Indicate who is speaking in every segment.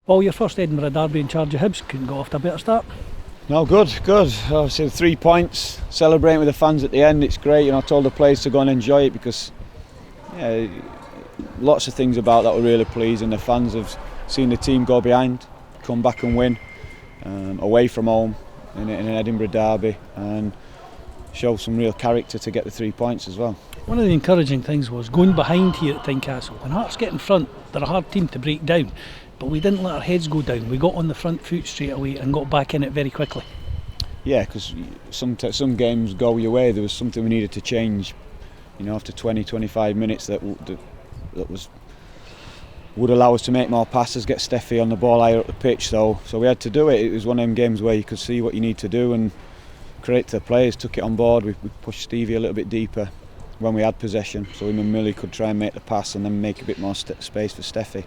Speaker 1: Well, your first Edinburgh derby in charge of Hibs, couldn't go off to a better start.
Speaker 2: No, good. Obviously 3 points, celebrating with the fans at the end, it's great. I told the players to go and enjoy it because lots of things about that were really pleasing. The fans have seen the team go behind, come back and win away from home in an Edinburgh derby and show some real character to get the 3 points as well.
Speaker 1: One of the encouraging things was going behind here at Tynecastle. When Hearts get in front, they're a hard team to break down, but we didn't let our heads go down. We got on the front foot straight away and got back in it very quickly. Yeah,
Speaker 2: because some games go your way. There was something we needed to change, after 20-25 minutes that would allow us to make more passes, get Steffi on the ball higher up the pitch. So we had to do it. It was one of them games where you could see what you need to do and create to the players. Took it on board. We pushed Stevie a little bit deeper when we had possession, so him and Millie could try and make the pass and then make a bit more space for Steffi.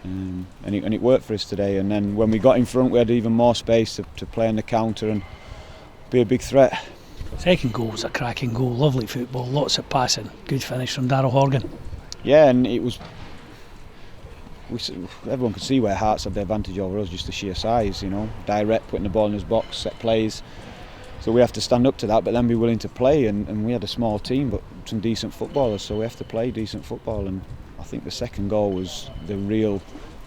Speaker 2: And it worked for us today. And then when we got in front, we had even more space to play on the counter and be a big threat.
Speaker 1: Second goal was a cracking goal, lovely football, lots of passing, good finish from Darryl Horgan.
Speaker 2: Yeah, and it was. Everyone could see where Hearts had the advantage over us, just the sheer size, direct, putting the ball in his box, set plays. So we have to stand up to that, but then be willing to play. And we had a small team, but some decent footballers, so we have to play decent football. And I think the second goal was the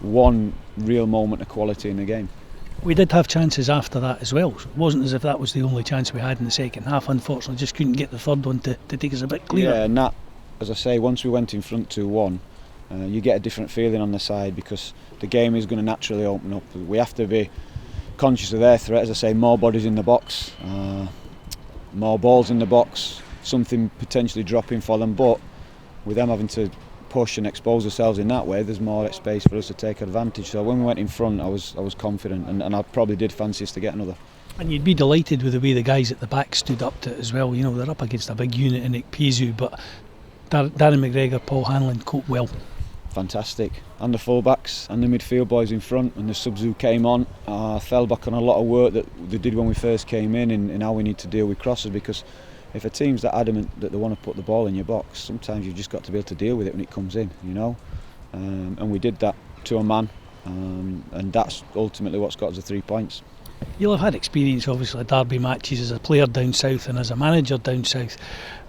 Speaker 2: one real moment of quality in the game.
Speaker 1: We did have chances after that as well. It wasn't as if that was the only chance we had in the second half. Unfortunately, just couldn't get the third one to take us a bit clearer.
Speaker 2: Yeah, and that, as I say, once we went in front 2-1, you get a different feeling on the side because the game is going to naturally open up. We have to be conscious of their threat, as I say, more bodies in the box, more balls in the box, something potentially dropping for them, but with them having to push and expose ourselves in that way, there's more space for us to take advantage. So when we went in front, I was confident, and I probably did fancy us to get another.
Speaker 1: And you'd be delighted with the way the guys at the back stood up to it as well. They're up against a big unit in Ekpezu, but Darren McGregor, Paul Hanlon coped well.
Speaker 2: Fantastic, and the full-backs and the midfield boys in front, and the subs who came on fell back on a lot of work that they did when we first came in how we need to deal with crosses, because if a team's that adamant that they want to put the ball in your box, sometimes you've just got to be able to deal with it when it comes in, and we did that to a man, and that's ultimately what's got us the 3 points.
Speaker 1: You'll have had experience, obviously, derby matches as a player down south and as a manager down south.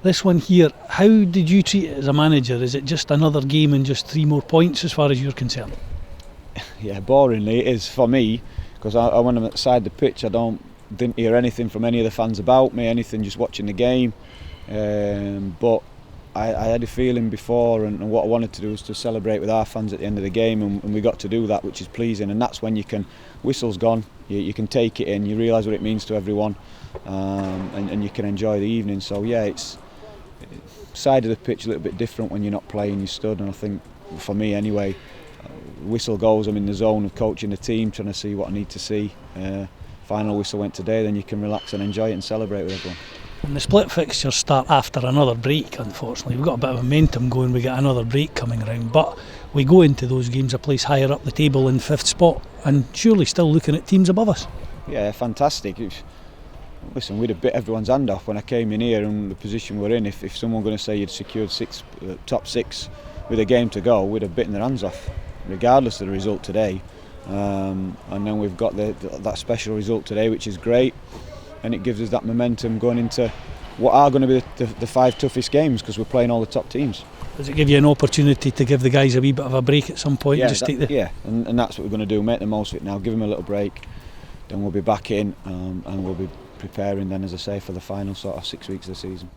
Speaker 1: This one here, how did you treat it as a manager? Is it just another game and just 3 more points as far as you're concerned?
Speaker 2: Yeah, boringly it is for me, because when I'm outside the pitch, I didn't hear anything from any of the fans about me, anything, just watching the game. But I had a feeling before, and what I wanted to do was to celebrate with our fans at the end of the game, and we got to do that, which is pleasing. And that's when whistle's gone, you can take it in, you realise what it means to everyone, and you can enjoy the evening. So yeah, it's side of the pitch a little bit different when you're not playing, you stood, and I think for me anyway, whistle goes, I'm in the zone of coaching the team, trying to see what I need to see. Final whistle went today, then you can relax and enjoy it and celebrate with everyone.
Speaker 1: And the split fixtures start after another break, unfortunately. We've got a bit of momentum going, we get another break coming around, but we go into those games a place higher up the table in 5th spot, and surely still looking at teams above us. Yeah,
Speaker 2: fantastic. Listen, we'd have bit everyone's hand off when I came in here and the position we're in. If someone going to say you'd secured top 6 with a game to go, we'd have bitten their hands off, regardless of the result today. And then we've got that special result today, which is great, and it gives us that momentum going into what are going to be the 5 toughest games, because we're playing all the top teams.
Speaker 1: Does it give you an opportunity to give the guys a wee bit of a break at some point?
Speaker 2: Yeah, and that's what we're going to do, make the most of it now, give them a little break, then we'll be back in, and we'll be preparing then, as I say, for the final sort of 6 weeks of the season.